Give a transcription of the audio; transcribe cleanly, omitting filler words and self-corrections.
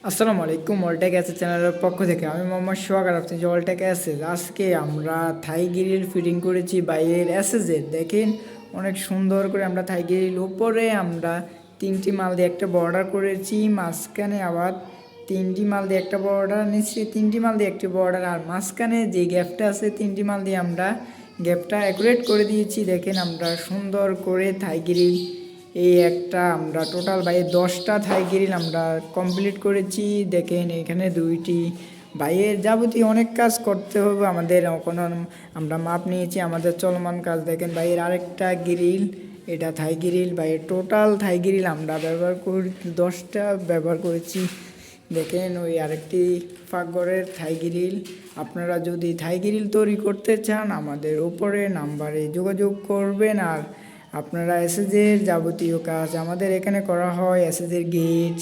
আসসালামু আলাইকুম, অলটেক অ্যাসেস চ্যানেলের পক্ষ থেকে আমি মোহাম্মদ সোহাগ আর আপনি যে অলটেক অ্যাসেস। আজকে আমরা থাই গ্রিল ফিটিং করেছি বাইরের অ্যাসেসের। দেখেন অনেক সুন্দর করে আমরা থাই গ্রিল উপরে আমরা 3টি মাল দিয়ে একটা বর্ডার করেছি, মাঝখানে আবার 3টি মাল দিয়ে একটা বর্ডার নিচ্ছি, 3টি মাল দিয়ে একটি বর্ডার, আর মাঝখানে যে গ্যাপটা আছে 3টি মাল দিয়ে আমরা গ্যাপটা অ্যাকুরেট করে দিয়েছি। দেখেন আমরা সুন্দর করে থাই গ্রিল এই একটা আমরা টোটাল 10টা থাই গ্রিল আমরা কমপ্লিট করেছি। দেখেন এখানে 2টি বাইয়ের যাবতীয় অনেক কাজ করতে হবে আমাদের। কোনো আমরা মাপ নিয়েছি আমাদের চলমান কাজ। দেখেন বাইয়ের আরেকটা গ্রিল, এটা থাই গ্রিল। বাইয়ের টোটাল থাই গ্রিল আমরা ব্যবহার করি 10টা ব্যবহার করেছি। দেখেন ওই আরেকটি পাকঘরের থাই গ্রিল। আপনারা যদি থাই গ্রিল তৈরি করতে চান আমাদের উপরে নাম্বারে যোগাযোগ করবেন। আর আপনারা এসএসের যাবতীয় কাজ আমাদের এখানে করা হয়, এসএসের গেট